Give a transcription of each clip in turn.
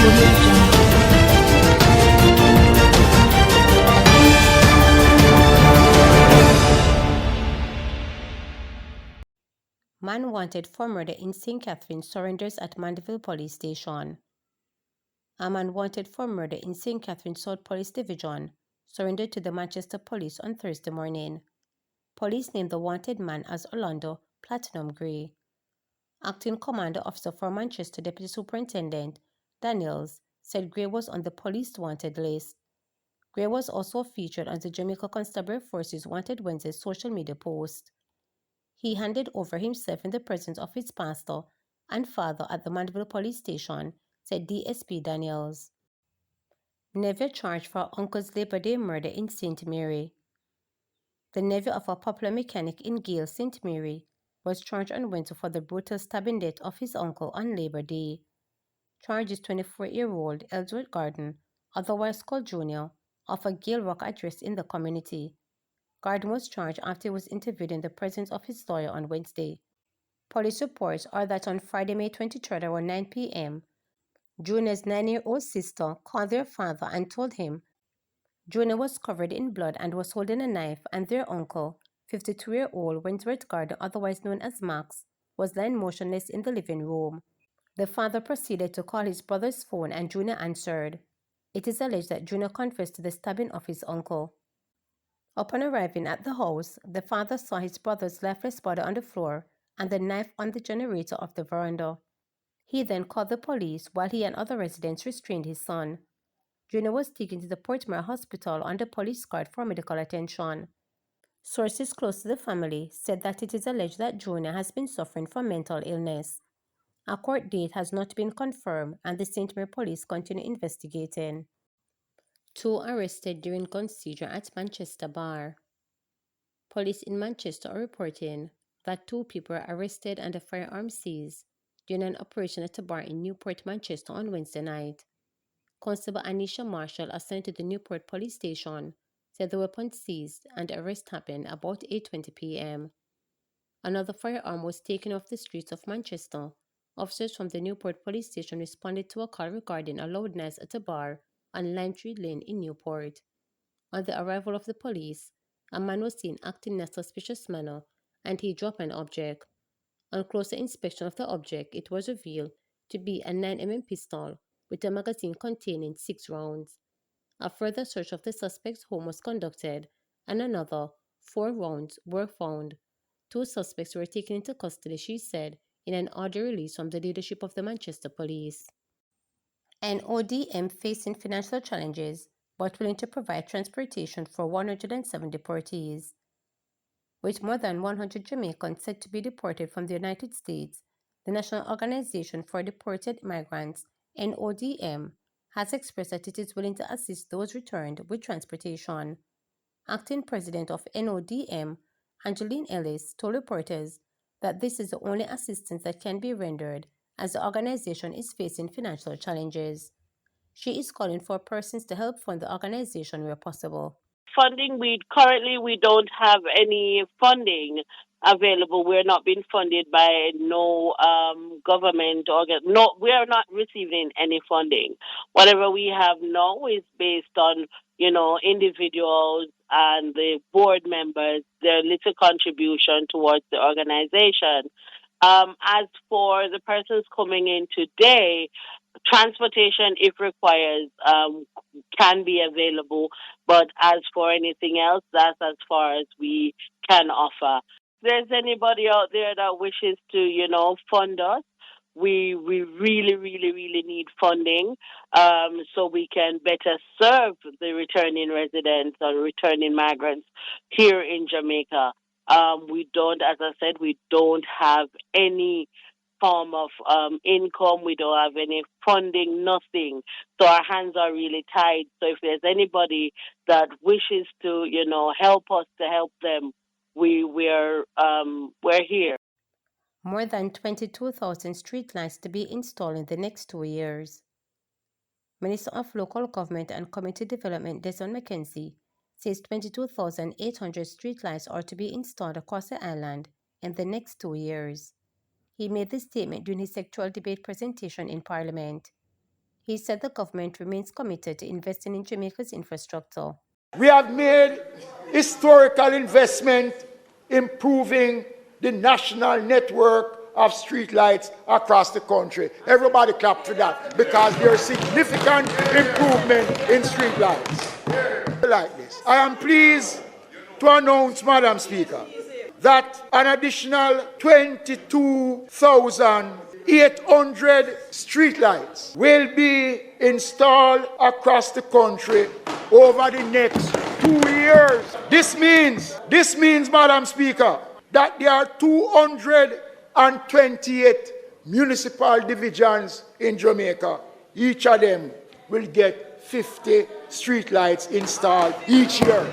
Audio Jungle. Man wanted for murder in St. Catherine surrenders at Mandeville Police Station. A man wanted for murder in St. Catherine South Police Division surrendered to the Manchester Police on Thursday morning. Police named the wanted man as Orlando Platinum Gray. Acting Commander Officer for Manchester Deputy Superintendent Daniels said Gray was on the police wanted list. Gray was also featured on the Jamaica Constabulary Force's Wanted Wednesday social media post. He handed over himself in the presence of his pastor and father at the Mandeville Police Station, said DSP Daniels. Nephew charged for uncle's Labor Day murder in St. Mary. The nephew of a popular mechanic in Gale, St. Mary, was charged on Wednesday for the brutal stabbing death of his uncle on Labor Day. Charged is 24-year-old Ellsworth Garden, otherwise called Junior, of a Gale Rock address in the community. Garden was charged after he was interviewed in the presence of his lawyer on Wednesday. Police reports are that on Friday, May 23rd around 9 p.m., Junior's 9-year-old sister called their father and told him Junior was covered in blood and was holding a knife, and their uncle, 52-year-old Wentworth Garden, otherwise known as Max, was lying motionless in the living room. The father proceeded to call his brother's phone and Junior answered. It is alleged that Junior confessed to the stabbing of his uncle. Upon arriving at the house, the father saw his brother's lifeless body on the floor and the knife on the generator of the veranda. He then called the police while he and other residents restrained his son. Junior was taken to the Portmore Hospital under police guard for medical attention. Sources close to the family said that it is alleged that Junior has been suffering from mental illness. A court date has not been confirmed and the St. Mary police continue investigating. 2 arrested during gun seizure at Manchester bar. Police in Manchester are reporting that 2 people were arrested and a firearm seized during an operation at a bar in Newport, Manchester on Wednesday night. Constable Anisha Marshall, assigned to the Newport police station, said the weapon seized and the arrest happened about 8:20 p.m. Another firearm was taken off the streets of Manchester. Officers from the Newport police station responded to a call regarding a loud noise at a bar on Lime Tree Lane in Newport. On the arrival of the police, a man was seen acting in a suspicious manner and he dropped an object. On closer inspection of the object, it was revealed to be a 9mm pistol with a magazine containing 6 rounds. A further search of the suspect's home was conducted and another 4 rounds were found. 2 suspects were taken into custody, she said, in an audio release from the leadership of the Manchester Police. An ODM facing financial challenges but willing to provide transportation for 107 deportees. With more than 100 Jamaicans set to be deported from the United States, the National Organization for Deported Migrants, NODM, has expressed that it is willing to assist those returned with transportation. Acting President of NODM, Angeline Ellis, told reporters that this is the only assistance that can be rendered as the organization is facing financial challenges. She is calling for persons to help fund the organization where possible. Funding, we don't have any funding available. We're not being funded by no government no, we are not receiving any funding. Whatever we have now is based on individuals and the board members, their little contribution towards the organization. As for the persons coming in today, transportation, if requires, can be available. But as for anything else, that's as far as we can offer. If there's anybody out there that wishes to, fund us, we really, really, really need funding so we can better serve the returning residents or returning migrants here in Jamaica. We don't, as I said, we don't have any form of income. We don't have any funding, nothing. So our hands are really tied. So if there's anybody that wishes to, help us to help them, we're here. More than 22,000 streetlights to be installed in the next 2 years. Minister of Local Government and Community Development Desmond McKenzie says 22,800 streetlights are to be installed across the island in the next 2 years. He made this statement during his sectoral debate presentation in Parliament. He said the government remains committed to investing in Jamaica's infrastructure. We have made historical investment improving the national network of streetlights across the country. Everybody clap for that because there is significant improvement in streetlights. Like this. I am pleased to announce, Madam Speaker, that an additional 22,800 streetlights will be installed across the country over the next 2 years. This means, Madam Speaker, that there are 228 municipal divisions in Jamaica. Each of them will get 50 streetlights installed each year.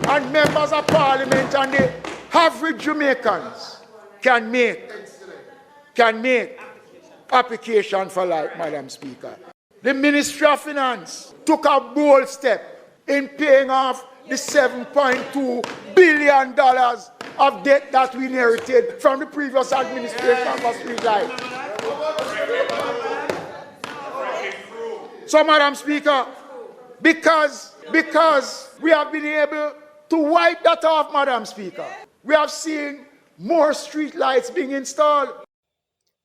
And members of parliament and the average Jamaicans can make application for light, Madam Speaker. The Ministry of Finance took a bold step in paying off the $7.2 billion of debt that we inherited from the previous administration for streetlight. So, Madam Speaker, because we have been able to wipe that off, Madam Speaker, we have seen more streetlights being installed.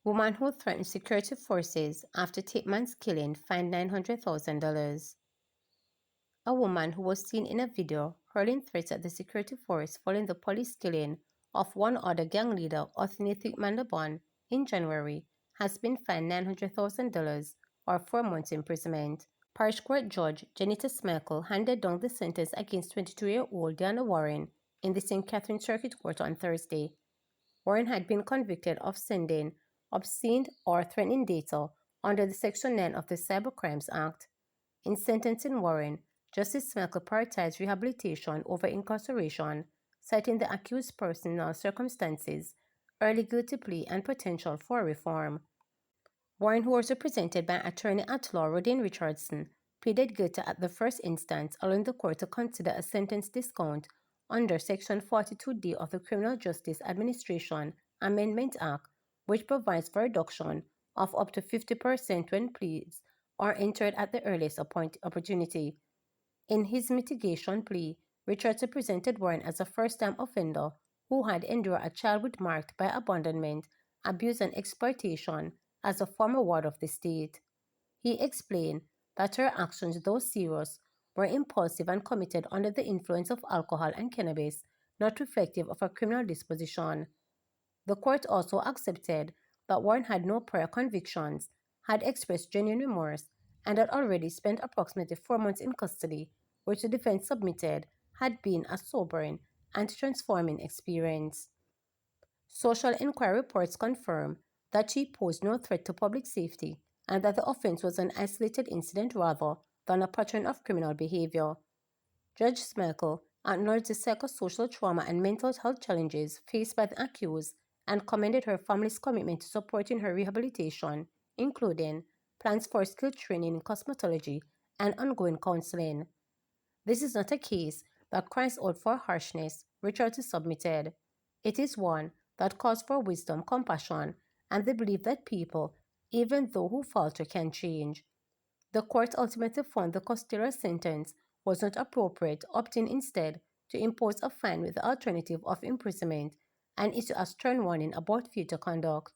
Woman who threatened security forces after Tapeman's killing fined $900,000. A woman who was seen in a video hurling threats at the security force following the police killing of one other gang leader, Othni Thikmandabon, in January, has been fined $900,000 or 4 months imprisonment. Parish Court Judge Janita Smerkel handed down the sentence against 22-year-old Diana Warren in the St. Catherine Circuit Court on Thursday. Warren had been convicted of sending obscene or threatening data under the Section 9 of the Cybercrimes Act. In sentencing Warren, Justice Smerkel prioritized rehabilitation over incarceration, citing the accused personal circumstances, early guilty plea, and potential for reform. Warren, who was represented by attorney-at-law Rodin Richardson, pleaded guilty at the first instance, allowing the court to consider a sentence discount under Section 42D of the Criminal Justice Administration Amendment Act, which provides for reduction of up to 50% when pleas are entered at the earliest opportunity. In his mitigation plea, Richardson presented Warren as a first-time offender who had endured a childhood marked by abandonment, abuse, and exploitation as a former ward of the state. He explained that her actions, though serious, were impulsive and committed under the influence of alcohol and cannabis, not reflective of her criminal disposition. The court also accepted that Warren had no prior convictions, had expressed genuine remorse, and had already spent approximately 4 months in custody, which the defense submitted had been a sobering and transforming experience. Social inquiry reports confirm that she posed no threat to public safety and that the offense was an isolated incident rather than a pattern of criminal behavior. Judge Smerkel acknowledged the psychosocial trauma and mental health challenges faced by the accused and commended her family's commitment to supporting her rehabilitation, including plans for skill training in cosmetology and ongoing counseling. This is not a case that cries out for harshness, Richardson submitted. It is one that calls for wisdom, compassion, and the belief that people, even though who falter, can change. The court ultimately found the custodial sentence was not appropriate, opting instead to impose a fine with the alternative of imprisonment and issue a stern warning about future conduct.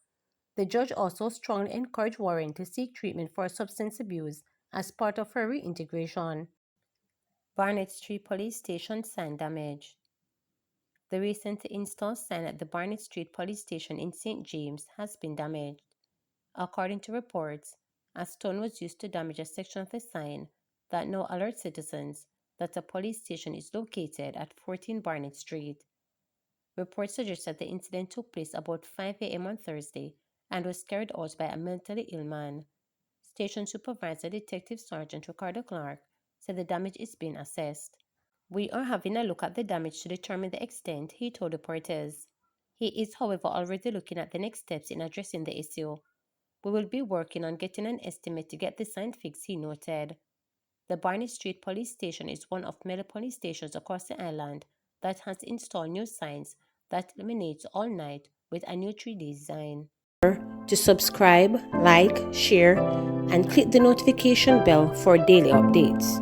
The judge also strongly encouraged Warren to seek treatment for substance abuse as part of her reintegration. Barnett Street Police Station sign damage. The recently installed sign at the Barnett Street Police Station in St. James has been damaged. According to reports, a stone was used to damage a section of the sign that now alerts citizens that a police station is located at 14 Barnett Street. Reports suggest that the incident took place about 5 a.m. on Thursday and was carried out by a mentally ill man. Station Supervisor Detective Sergeant Ricardo Clark said the damage is being assessed. "We are having a look at the damage to determine the extent," he told reporters. He is, however, already looking at the next steps in addressing the issue. "We will be working on getting an estimate to get the sign fixed," he noted. The Barney Street Police Station is one of many police stations across the island that has installed new signs that illuminates all night with a new 3D design. to subscribe, like, share, and click the notification bell for daily updates.